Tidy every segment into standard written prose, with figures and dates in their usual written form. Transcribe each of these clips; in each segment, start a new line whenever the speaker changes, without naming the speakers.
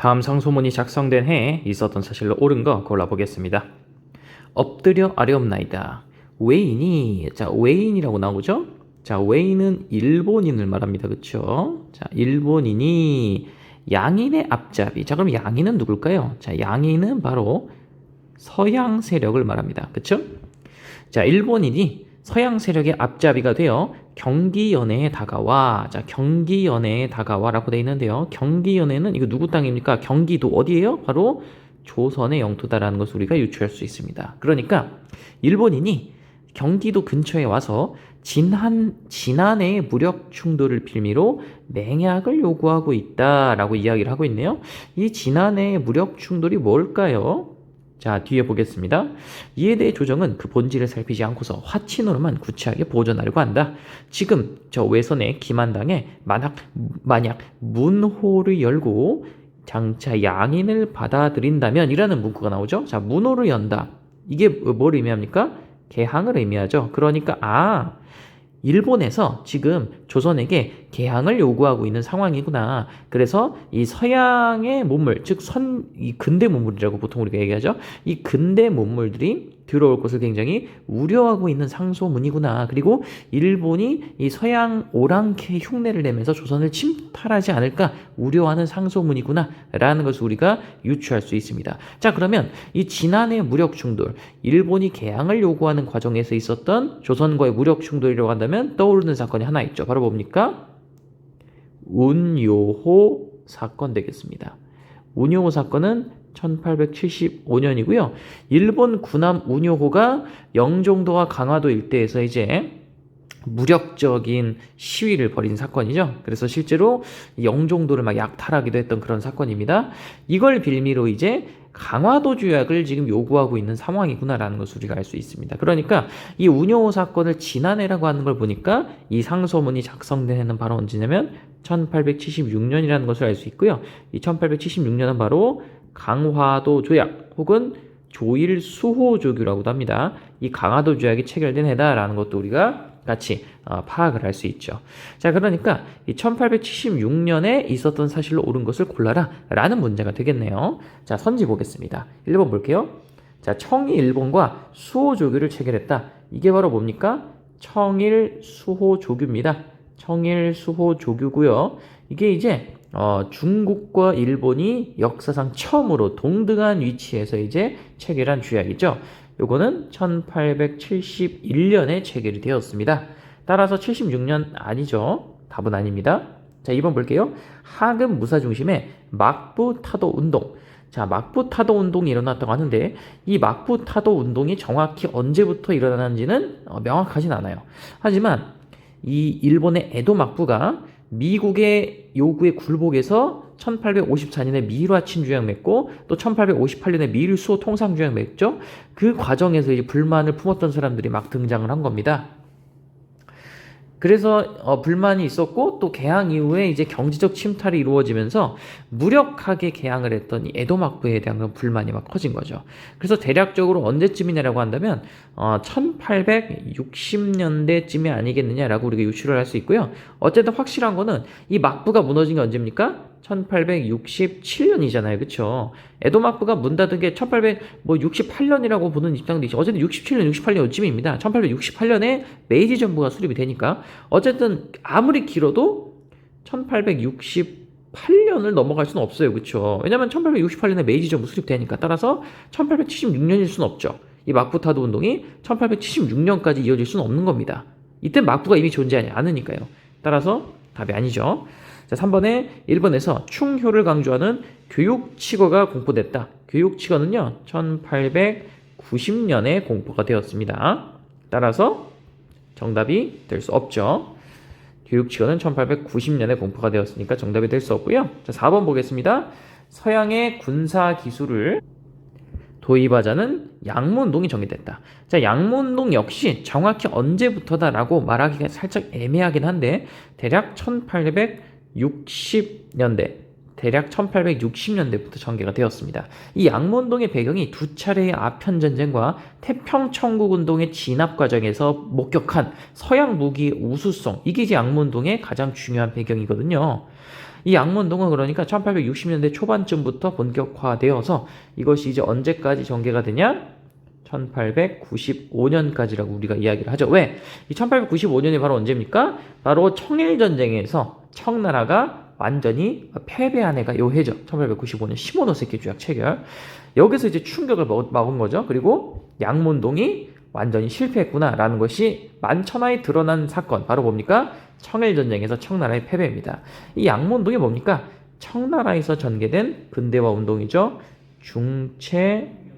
다음 상소문이 작성된 해에 있었던 사실로 옳은 거 골라보겠습니다. 엎드려 아뢰옵나이다. 왜이니? 자, 왜인이라고 나오죠? 자, 왜인은 일본인을 말합니다. 그쵸? 자, 일본인이 양인의 앞잡이. 자, 그럼 양인은 누굴까요? 자, 양인은 바로 서양 세력을 말합니다. 그쵸? 자, 일본인이 서양 세력의 앞잡이가 되어 경기연해에 다가와. 자, 경기연해에 다가와라고 되어 있는데요. 경기연해는 이거 누구 땅입니까? 경기도 어디예요? 바로 조선의 영토다라는 것을 우리가 유추할 수 있습니다. 그러니까 일본인이 경기도 근처에 와서 지난해의 무력 충돌을 빌미로 맹약을 요구하고 있다라고 이야기를 하고 있네요. 이 지난해의 무력 충돌이 뭘까요? 자, 뒤에 보겠습니다. 이에 대해 조정은 그 본질을 살피지 않고서 화친으로만 구체하게 보존하려고 한다. 지금 저 외선의 김한당에 만약 문호를 열고 장차 양인을 받아들인다면 이라는 문구가 나오죠. 자, 문호를 연다. 이게 뭘 의미합니까? 개항을 의미하죠. 그러니까 일본에서 지금 조선에게 개항을 요구하고 있는 상황이구나. 그래서 이 서양의 문물, 즉 이 근대 문물이라고 보통 우리가 얘기하죠. 이 근대 문물들이 들어올 것을 굉장히 우려하고 있는 상소문이구나. 그리고 일본이 이 서양 오랑캐 흉내를 내면서 조선을 침탈하지 않을까 우려하는 상소문이구나 라는 것을 우리가 유추할 수 있습니다. 자, 그러면 이 지난해 무력 충돌, 일본이 개항을 요구하는 과정에서 있었던 조선과의 무력 충돌이라고 한다면 떠오르는 사건이 하나 있죠. 바로 뭡니까? 운요호 사건 되겠습니다. 운요호 사건은 1875년이고요. 일본 군함 운요호가 영종도와 강화도 일대에서 이제 무력적인 시위를 벌인 사건이죠. 그래서 실제로 영종도를 막 약탈하기도 했던 그런 사건입니다. 이걸 빌미로 이제 강화도 조약을 지금 요구하고 있는 상황이구나라는 것을 우리가 알 수 있습니다. 그러니까 이 운요호 사건을 지난해라고 하는 걸 보니까 이 상소문이 작성된 해는 바로 언제냐면 1876년이라는 것을 알 수 있고요. 이 1876년은 바로 강화도 조약 혹은 조일수호조규라고도 합니다. 이 강화도 조약이 체결된 해다라는 것도 우리가 같이 파악을 할 수 있죠. 자, 그러니까 이 1876년에 있었던 사실로 옳은 것을 골라라 라는 문제가 되겠네요. 자, 선지 보겠습니다. 1번 볼게요. 자, 청이 일본과 수호조규를 체결했다. 이게 바로 뭡니까? 청일수호조규입니다. 청일수호조규고요. 이게 이제 중국과 일본이 역사상 처음으로 동등한 위치에서 이제 체결한 조약이죠. 요거는 1871년에 체결이 되었습니다. 따라서 76년 아니죠. 답은 아닙니다. 자, 2번 볼게요. 하급 무사 중심의 막부 타도 운동. 자, 막부 타도 운동이 일어났다고 하는데 이 막부 타도 운동이 정확히 언제부터 일어났는지는 명확하진 않아요. 하지만 이 일본의 에도 막부가 미국의 요구에 굴복해서 1854년에 미일화 친주약 맺고 또 1858년에 미일 수호 통상주약 맺죠. 그 과정에서 이제 불만을 품었던 사람들이 막 등장을 한 겁니다. 그래서 불만이 있었고 또 개항 이후에 이제 경제적 침탈이 이루어지면서 무력하게 개항을 했던 이 에도 막부에 대한 불만이 막 커진 거죠. 그래서 대략적으로 언제쯤이냐라고 한다면 1860년대쯤이 아니겠느냐라고 우리가 유추를 할 수 있고요. 어쨌든 확실한 거는 이 막부가 무너진 게 언제입니까? 1867년이잖아요. 그쵸? 에도 막부가 문 닫은 게 1868년이라고 보는 입장도 있죠. 어쨌든 67년, 68년 요쯤입니다. 1868년에 메이지 정부가 수립이 되니까 어쨌든 아무리 길어도 1868년을 넘어갈 수는 없어요. 그쵸? 왜냐면 1868년에 메이지 정부 수립되니까 따라서 1876년일 수는 없죠. 이 막부타도 운동이 1876년까지 이어질 수는 없는 겁니다. 이때 막부가 이미 존재하지 않으니까요. 따라서 답이 아니죠. 자, 3번에 1번에서 충효를 강조하는 교육치거가 공포됐다. 교육치거는요, 1890년에 공포가 되었습니다. 따라서 정답이 될 수 없죠. 교육치거는 1890년에 공포가 되었으니까 정답이 될 수 없고요. 자, 4번 보겠습니다. 서양의 군사 기술을 도입하자는 양무운동이 정의됐다. 자, 양무운동 역시 정확히 언제부터다라고 말하기가 살짝 애매하긴 한데 대략 1860년대, 대략 1860년대부터 전개가 되었습니다. 이 양무운동의 배경이 두 차례의 아편전쟁과 태평천국운동의 진압 과정에서 목격한 서양 무기의 우수성, 이게 이제 양무운동의 가장 중요한 배경이거든요. 이 양문동은 그러니까 1860년대 초반쯤부터 본격화되어서 이것이 이제 언제까지 전개가 되냐? 1895년까지라고 우리가 이야기를 하죠. 왜? 이 1895년이 바로 언제입니까? 바로 청일전쟁에서 청나라가 완전히 패배한 해가 요 해죠. 1895년 시모노세키 조약 체결. 여기서 이제 충격을 먹은 거죠. 그리고 양문동이 완전히 실패했구나라는 것이 만천하에 드러난 사건. 바로 뭡니까? 청일전쟁에서 청나라의 패배입니다. 이 양문동이 뭡니까? 청나라에서 전개된 근대화 운동이죠.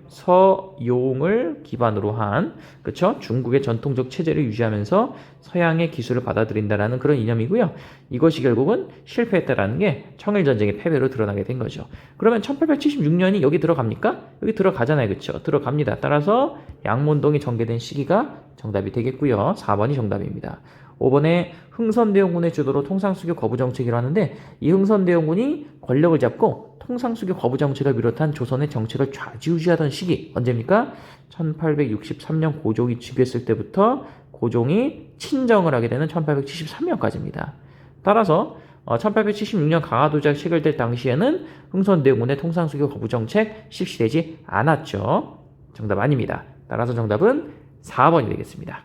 중체서용을 기반으로 한, 그렇죠? 중국의 전통적 체제를 유지하면서 서양의 기술을 받아들인다라는 그런 이념이고요. 이것이 결국은 실패했다라는 게 청일전쟁의 패배로 드러나게 된 거죠. 그러면 1876년이 여기 들어갑니까? 여기 들어가잖아요. 그렇죠? 들어갑니다. 따라서 양문동이 전개된 시기가 정답이 되겠고요. 4번이 정답입니다. 5번에 흥선대원군의 주도로 통상수교 거부 정책이라고 하는데, 이 흥선대원군이 권력을 잡고 통상수교 거부 정책을 비롯한 조선의 정책을 좌지우지하던 시기 언제입니까? 1863년 고종이 즉위했을 때부터 고종이 친정을 하게 되는 1873년까지입니다. 따라서 1876년 강화도작 체결될 당시에는 흥선대원군의 통상수교 거부 정책 실시되지 않았죠. 정답 아닙니다. 따라서 정답은 4번이 되겠습니다.